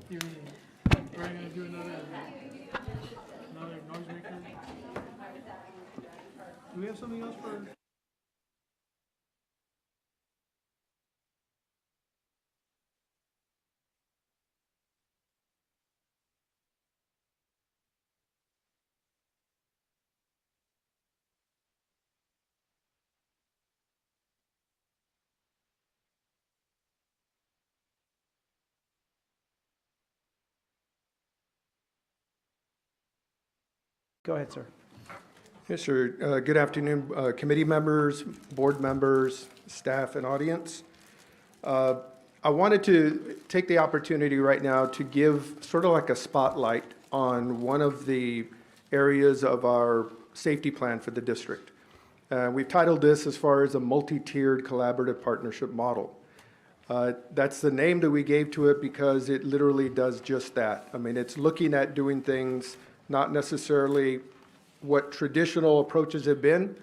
You mean, we're gonna do another noisemaker? Do we have something else for? Go ahead, sir. Yes, sir. Good afternoon, committee members, board members, staff, and audience. I wanted to take the opportunity right now to give sort of like a spotlight on one of the areas of our safety plan for the district. We've titled this as far as a multi-tiered collaborative partnership model. That's the name that we gave to it because it literally does just that. I mean, it's looking at doing things not necessarily what traditional approaches have been.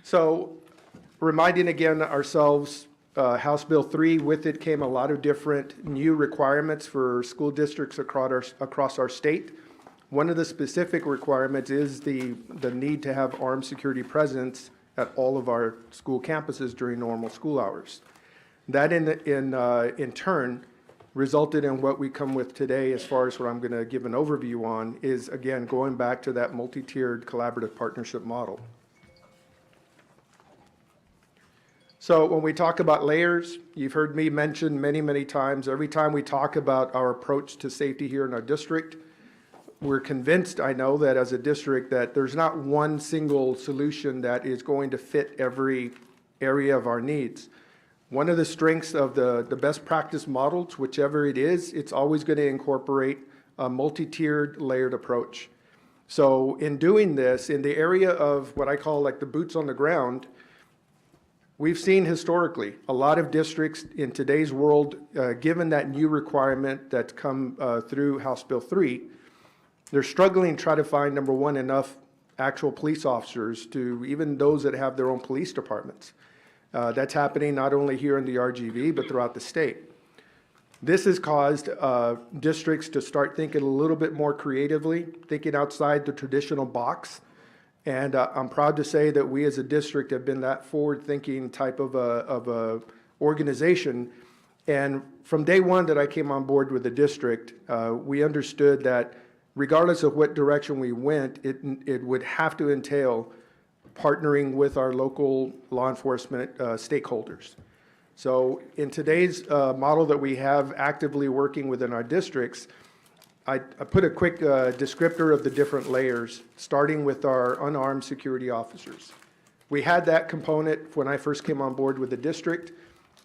So reminding again ourselves, House Bill 3, with it came a lot of different new requirements for school districts across our state. One of the specific requirements is the need to have armed security presence at all of our school campuses during normal school hours. That in turn resulted in what we come with today as far as what I'm going to give an overview on is, again, going back to that multi-tiered collaborative partnership model. So when we talk about layers, you've heard me mention many, many times, every time we talk about our approach to safety here in our district, we're convinced, I know, that as a district that there's not one single solution that is going to fit every area of our needs. One of the strengths of the best practice models, whichever it is, it's always going to incorporate a multi-tiered layered approach. So in doing this, in the area of what I call like the boots on the ground, we've seen historically a lot of districts in today's world, given that new requirement that's come through House Bill 3, they're struggling to try to find, number one, enough actual police officers to even those that have their own police departments. That's happening not only here in the RGV, but throughout the state. This has caused districts to start thinking a little bit more creatively, thinking outside the traditional box. And I'm proud to say that we as a district have been that forward-thinking type of a organization. And from day one that I came on board with the district, we understood that regardless of what direction we went, it would have to entail partnering with our local law enforcement stakeholders. So in today's model that we have actively working within our districts, I put a quick descriptor of the different layers, starting with our unarmed security officers. We had that component when I first came on board with the district.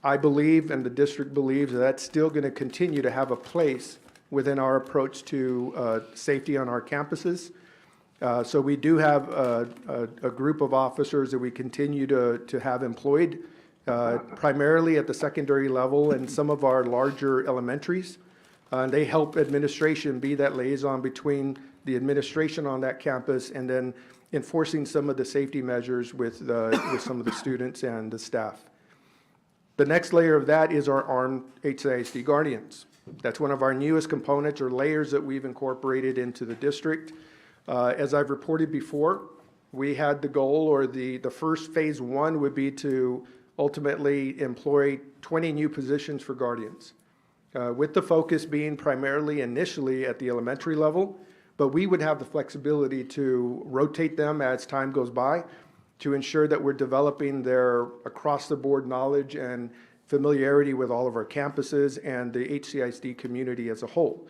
I believe, and the district believes, that that's still going to continue to have a place within our approach to safety on our campuses. So we do have a group of officers that we continue to have employed, primarily at the secondary level and some of our larger elementaries. They help administration be that liaison between the administration on that campus and then enforcing some of the safety measures with some of the students and the staff. The next layer of that is our armed HCISD guardians. That's one of our newest components or layers that we've incorporated into the district. As I've reported before, we had the goal, or the first phase one would be to ultimately employ 20 new positions for guardians, with the focus being primarily initially at the elementary level, but we would have the flexibility to rotate them as time goes by to ensure that we're developing their across-the-board knowledge and familiarity with all of our campuses and the HCISD community as a whole.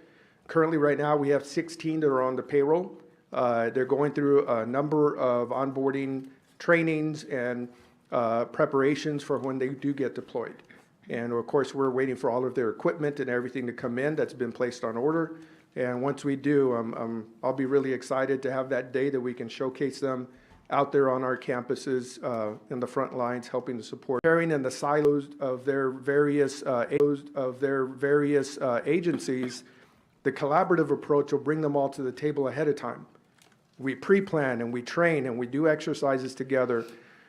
Currently, right now, we have 16 that are on the payroll. They're going through a number of onboarding trainings and preparations for when they do get deployed. And of course, we're waiting for all of their equipment and everything to come in that's been placed on order. And once we do, I'll be really excited to have that day that we can showcase them out there on our campuses in the front lines, helping to support sharing in the silos of their various agencies. The collaborative approach will bring them all to the table ahead of time. We pre-plan and we train and we do exercises together.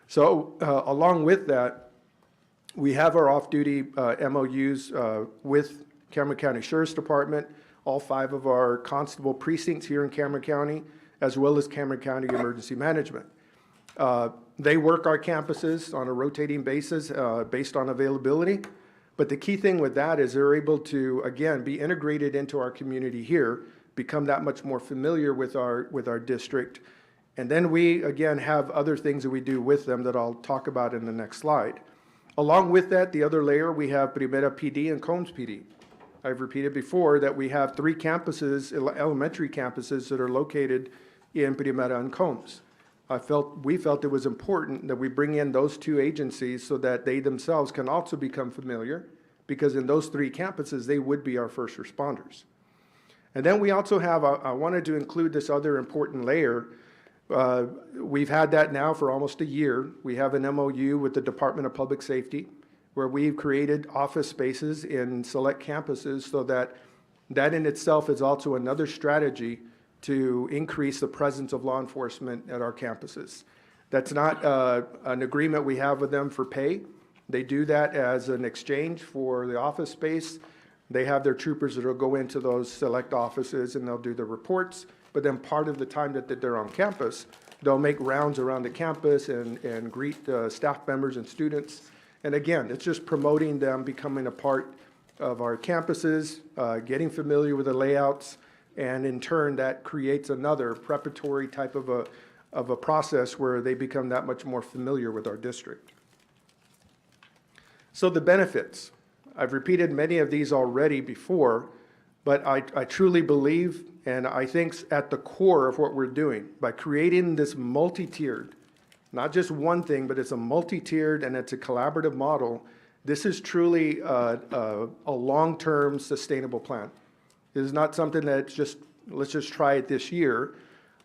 So along with that, We have our off-duty MOUs with Cameron County Sheriff's Department, all 5 of our constable precincts here in Cameron County, as well as Cameron County Emergency Management. They work our campuses on a rotating basis based on availability. But the key thing with that is they're able to, again, be integrated into our community here, become that much more familiar with our district. And then we, again, have other things that we do with them that I'll talk about in the next slide. Along with that, the other layer, we have Primera PD and Combs PD. I've repeated before that we have 3 campuses, elementary campuses, that are located in Primera and Combs. We felt it was important that we bring in those 2 agencies so that they themselves can also become familiar, because in those 3 campuses, they would be our first responders. And then we also have, I wanted to include this other important layer. We've had that now for almost a year. We have an MOU with the Department of Public Safety, where we've created office spaces in select campuses so that in itself is also another strategy to increase the presence of law enforcement at our campuses. That's not an agreement we have with them for pay. They do that as an exchange for the office space. They have their troopers that will go into those select offices and they'll do the reports, but then part of the time that they're on campus, they'll make rounds around the campus and greet staff members and students. And again, it's just promoting them becoming a part of our campuses, getting familiar with the layouts, and in turn, that creates another preparatory type of a process where they become that much more familiar with our district. So the benefits. I've repeated many of these already before, but I truly believe, and I think at the core of what we're doing, by creating this multi-tiered, not just one thing, but it's a multi-tiered and it's a collaborative model, this is truly a long-term sustainable plan. It is not something that's just, let's just try it this year,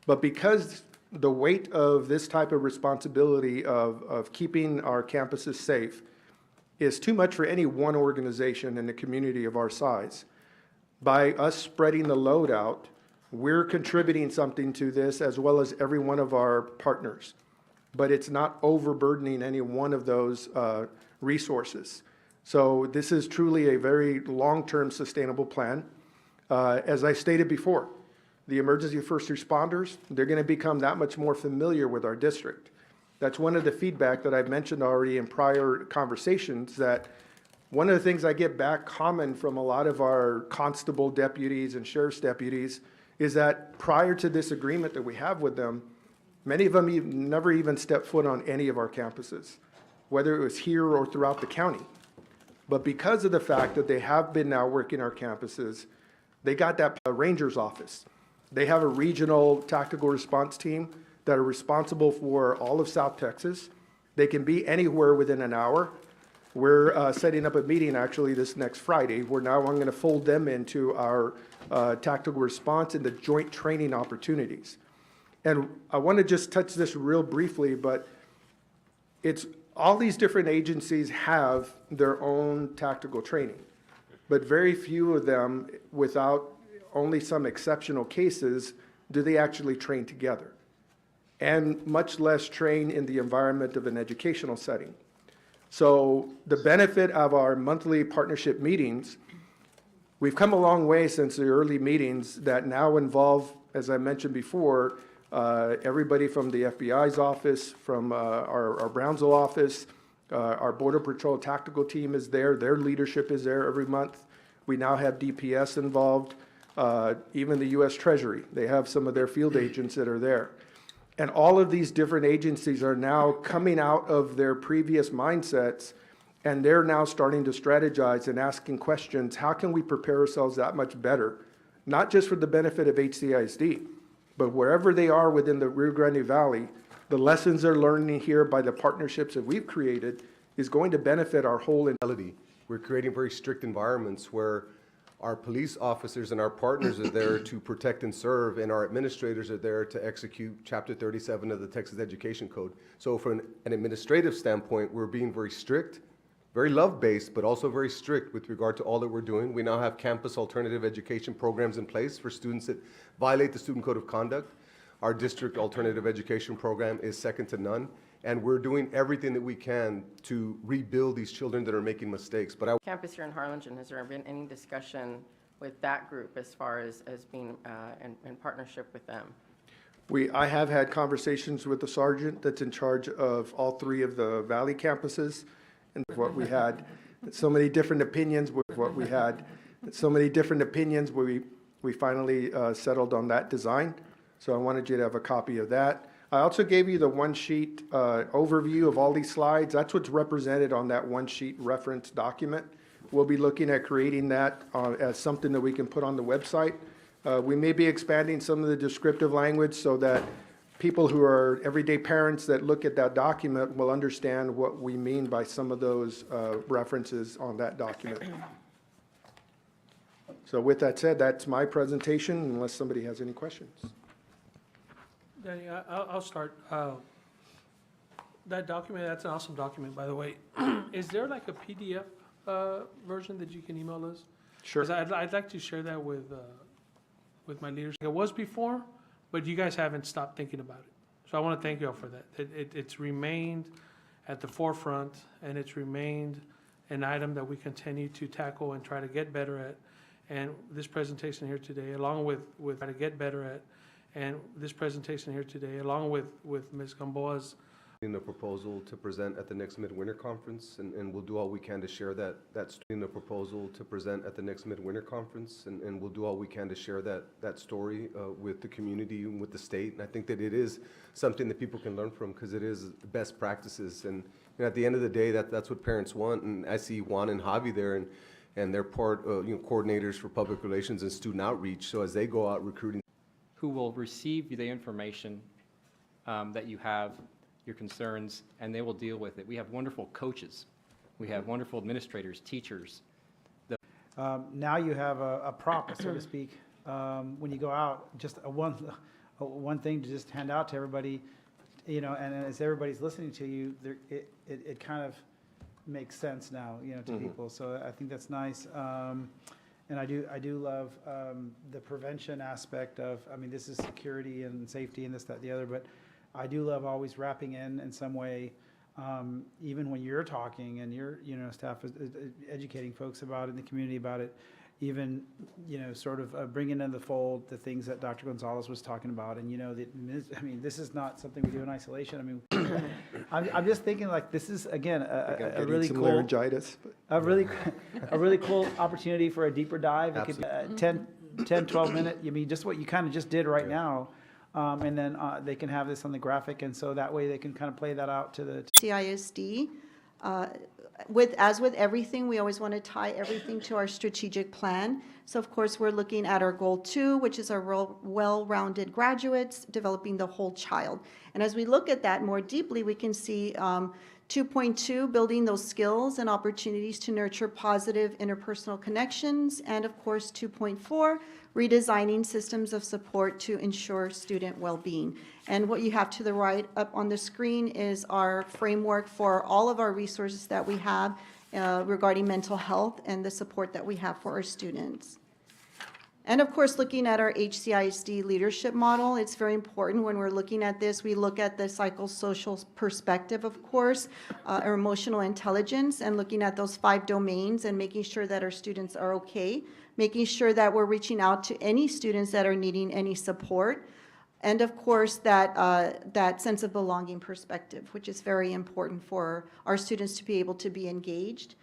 but because the weight of this type of responsibility of keeping our campuses safe is too much for any one organization in a community of our size. By us spreading the load out, we're contributing something to this as well as every one of our partners. But it's not overburdening any one of those resources. So this is truly a very long-term sustainable plan. As I stated before, the emergency first responders, they're going to become that much more familiar with our district. That's one of the feedback that I've mentioned already in prior conversations, that one of the things I get back common from a lot of our constable deputies and sheriff's deputies is that prior to this agreement that we have with them, many of them never even stepped foot on any of our campuses, whether it was here or throughout the county. But because of the fact that they have been now working our campuses, they got that ranger's office. They have a regional tactical response team that are responsible for all of South Texas. They can be anywhere within an hour. We're setting up a meeting actually this next Friday where now I'm going to fold them into our tactical response and the joint training opportunities. And I want to just touch this real briefly, but it's all these different agencies have their own tactical training, but very few of them, without only some exceptional cases, do they actually train together, and much less train in the environment of an educational setting. So the benefit of our monthly partnership meetings, we've come a long way since the early meetings that now involve, as I mentioned before, everybody from the FBI's office, from our Brownsville office, our Border Patrol tactical team is there. Their leadership is there every month. We now have DPS involved, even the U.S. Treasury. They have some of their field agents that are there. And all of these different agencies are now coming out of their previous mindsets, and they're now starting to strategize and asking questions. How can we prepare ourselves that much better? Not just for the benefit of HCISD, but wherever they are within the Rio Grande Valley, the lessons they're learning here by the partnerships that we've created is going to benefit our whole. We're creating very strict environments where our police officers and our partners are there to protect and serve, and our administrators are there to execute Chapter 37 of the Texas Education Code. So from an administrative standpoint, we're being very strict, very love-based, but also very strict with regard to all that we're doing. We now have campus alternative education programs in place for students that violate the Student Code of Conduct. Our district alternative education program is second to none. And we're doing everything that we can to rebuild these children that are making mistakes. But Campus here in Harlingen, has there been any discussion with that group as far as being in partnership with them? I have had conversations with the sergeant that's in charge of all 3 of the Valley campuses, and what we had, so many different opinions with what we had, so many different opinions, we finally settled on that design. So I wanted you to have a copy of that. I also gave you the one-sheet overview of all these slides. That's what's represented on that one-sheet reference document. We'll be looking at creating that as something that we can put on the website. We may be expanding some of the descriptive language so that people who are everyday parents that look at that document will understand what we mean by some of those references on that document. So with that said, that's my presentation, unless somebody has any questions. Danny, I'll start. That document, that's an awesome document, by the way. Is there like a PDF version that you can email us? Sure. 'Cause I'd like to share that with my leaders. It was before, but you guys haven't stopped thinking about it. So I want to thank you all for that. It's remained at the forefront, and it's remained an item that we continue to tackle and try to get better at. And this presentation here today, along with try to get better at, and this presentation here today, along with Ms. Gamboa's in a proposal to present at the next Midwinter Conference, and we'll do all we can to share that in a proposal to present at the next Midwinter Conference, and we'll do all we can to share that story with the community and with the state. And I think that it is something that people can learn from, because it is best practices. And at the end of the day, that's what parents want. And I see Juan and Javi there, and they're part coordinators for public relations and student outreach. So as they go out recruiting, who will receive the information that you have, your concerns, and they will deal with it. We have wonderful coaches. We have wonderful administrators, teachers. Now you have a prop, so to speak, when you go out, just one thing to just hand out to everybody, and as everybody's listening to you, it kind of makes sense now, to people. So I think that's nice. And I do love the prevention aspect of, this is security and safety and this, that, the other, but I do love always wrapping in some way, even when you're talking and your, staff is educating folks about it, in the community about it, even, sort of bringing in the fold the things that Dr. Gonzalez was talking about. And, this is not something we do in isolation. I'm just thinking like this is, again, a really cool, laryngitis, a really cool opportunity for a deeper dive. It could be 10, 12 minute, just what you kind of just did right now. And then they can have this on the graphic, and so that way they can kind of play that out to the CISD. As with everything, we always want to tie everything to our strategic plan. So of course, we're looking at our goal 2, which is our well-rounded graduates, developing the whole child. And as we look at that more deeply, we can see 2.2, building those skills and opportunities to nurture positive interpersonal connections. And of course, 2.4, redesigning systems of support to ensure student well-being. And what you have to the right up on the screen is our framework for all of our resources that we have regarding mental health and the support that we have for our students. And of course, looking at our HCISD leadership model, it's very important when we're looking at this, we look at the psychosocial perspective, of course, our emotional intelligence, and looking at those 5 domains and making sure that our students are okay, making sure that we're reaching out to any students that are needing any support, and of course, that sense of belonging perspective, which is very important for our students to be able to be engaged.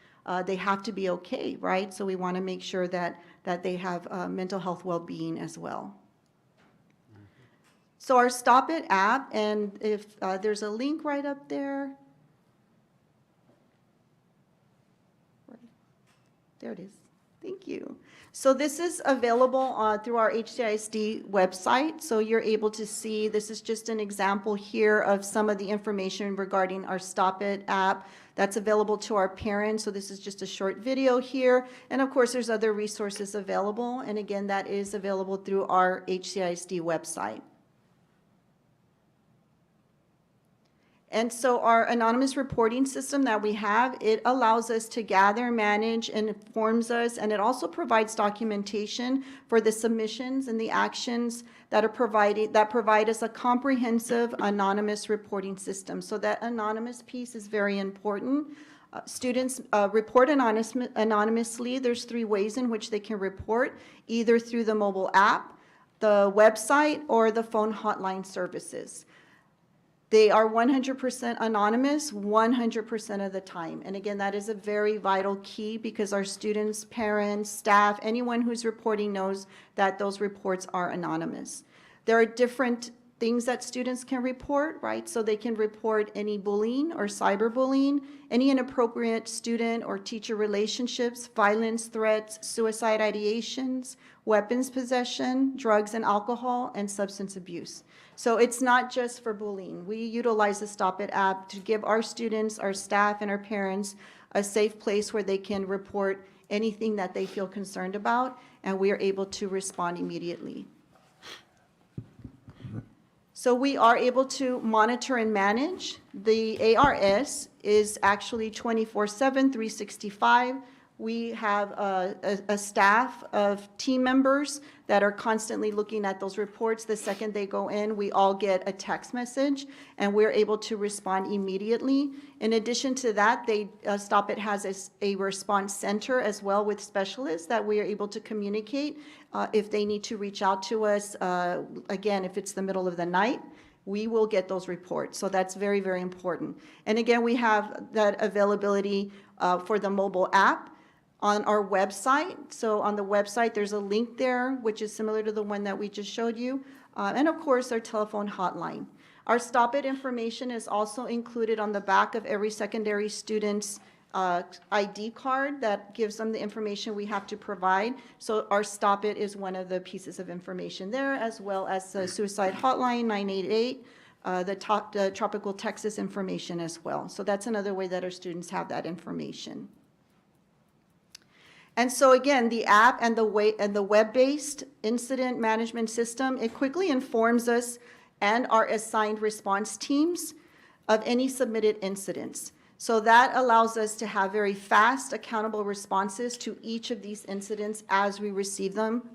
They have to be okay, right? So we want to make sure that they have mental health well-being as well. So our Stop It app, and if there's a link right up there. There it is. Thank you. So this is available through our HCISD website. So you're able to see, this is just an example here of some of the information regarding our Stop It app that's available to our parents. So this is just a short video here. And of course, there's other resources available. And again, that is available through our HCISD website. And so our anonymous reporting system that we have, it allows us to gather, manage, and informs us, and it also provides documentation for the submissions and the actions that provide us a comprehensive anonymous reporting system. So that anonymous piece is very important. Students report anonymously. There's 3 ways in which they can report, either through the mobile app, the website, or the phone hotline services. They are 100% anonymous 100% of the time. And again, that is a very vital key because our students, parents, staff, anyone who's reporting knows that those reports are anonymous. There are different things that students can report, right? So they can report any bullying or cyberbullying, any inappropriate student or teacher relationships, violence, threats, suicide ideations, weapons possession, drugs and alcohol, and substance abuse. So it's not just for bullying. We utilize the Stop It app to give our students, our staff, and our parents a safe place where they can report anything that they feel concerned about, and we are able to respond immediately. So we are able to monitor and manage. The ARS is actually 24/7, 365. We have a staff of team members that are constantly looking at those reports. The second they go in, we all get a text message, and we're able to respond immediately. In addition to that, Stop It has a response center as well with specialists that we are able to communicate if they need to reach out to us. Again, if it's the middle of the night, we will get those reports. So that's very, very important. And again, we have that availability for the mobile app on our website. So on the website, there's a link there, which is similar to the one that we just showed you. And of course, our telephone hotline. Our Stop It information is also included on the back of every secondary student's ID card that gives them the information we have to provide. So our Stop It is one of the pieces of information there, as well as the suicide hotline 988, the Tropical Texas information as well. So that's another way that our students have that information. And so again, the app and the web-based incident management system, it quickly informs us and our assigned response teams of any submitted incidents. So that allows us to have very fast, accountable responses to each of these incidents as we receive them,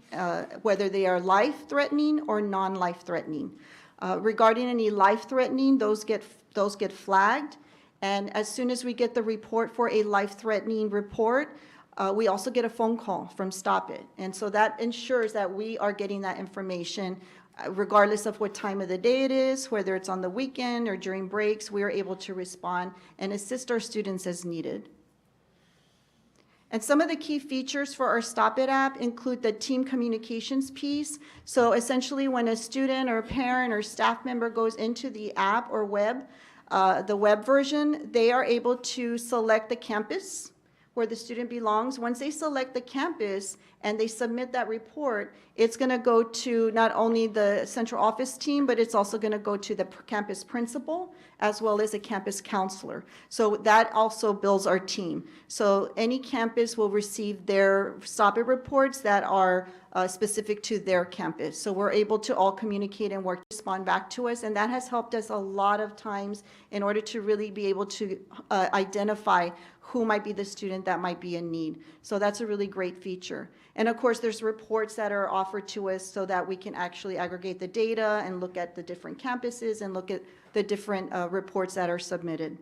whether they are life-threatening or non-life-threatening. Regarding any life-threatening, those get flagged, and as soon as we get the report for a life-threatening report, we also get a phone call from Stop It. And so that ensures that we are getting that information regardless of what time of the day it is, whether it's on the weekend or during breaks. We are able to respond and assist our students as needed. And some of the key features for our Stop It app include the team communications piece. So essentially when a student or parent or staff member goes into the app or web, the web version, they are able to select the campus where the student belongs. Once they select the campus and they submit that report, it's going to go to not only the central office team, but it's also going to go to the campus principal as well as a campus counselor. So that also builds our team. So any campus will receive their Stop It reports that are specific to their campus. So we're able to all communicate and work to respond back to us, and that has helped us a lot of times in order to really be able to identify who might be the student that might be in need. So that's a really great feature. And of course, there's reports that are offered to us so that we can actually aggregate the data and look at the different campuses and look at the different reports that are submitted.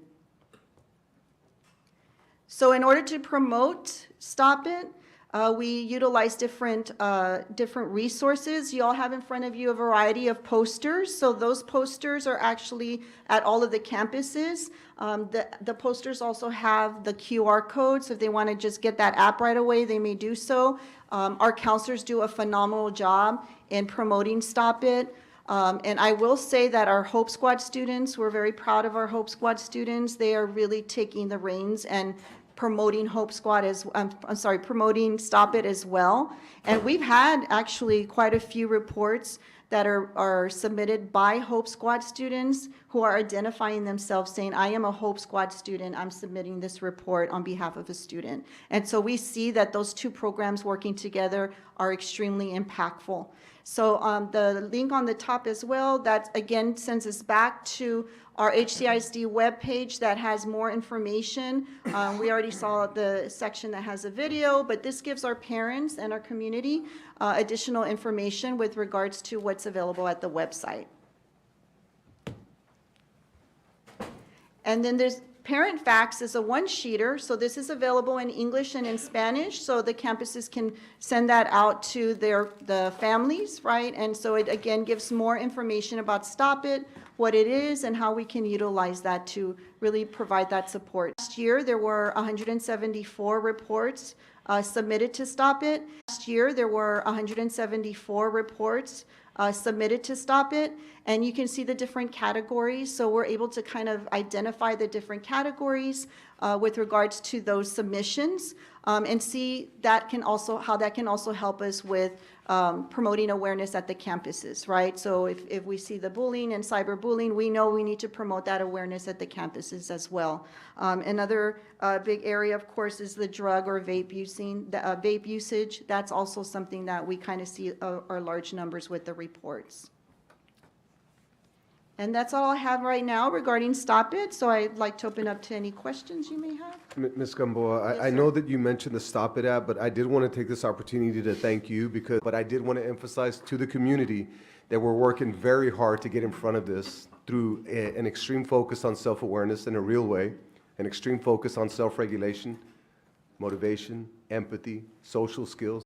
So in order to promote Stop It, we utilize different resources. You all have in front of you a variety of posters. So those posters are actually at all of the campuses. The posters also have the QR code, so if they want to just get that app right away, they may do so. Our counselors do a phenomenal job in promoting Stop It. And I will say that our Hope Squad students, we're very proud of our Hope Squad students. They are really taking the reins and promoting Hope Squad promoting Stop It as well. And we've had actually quite a few reports that are submitted by Hope Squad students who are identifying themselves saying, I am a Hope Squad student, I'm submitting this report on behalf of a student. And so we see that those two programs working together are extremely impactful. So the link on the top as well, that again sends us back to our HCISD webpage that has more information. We already saw the section that has a video, but this gives our parents and our community additional information with regards to what's available at the website. And then there's Parent Facts is a one-sheeter, so this is available in English and in Spanish, so the campuses can send that out to the families, right? And so it again gives more information about Stop It, what it is, and how we can utilize that to really provide that support. Last year, there were 174 reports submitted to Stop It. Last year, there were 174 reports submitted to Stop It, and you can see the different categories. So we're able to kind of identify the different categories with regards to those submissions, and see that can also, how that can also help us with promoting awareness at the campuses, right? So if we see the bullying and cyberbullying, we know we need to promote that awareness at the campuses as well. Another big area, of course, is the drug or vape usage. That's also something that we kind of see are large numbers with the reports. And that's all I have right now regarding Stop It, so I'd like to open up to any questions you may have. Ms. Gamboa, Yes, I sir. know that you mentioned the Stop It app, but I did want to take this opportunity to thank you but I did want to emphasize to the community that we're working very hard to get in front of this through an extreme focus on self-awareness in a real way, an extreme focus on self-regulation, motivation, empathy, social skills.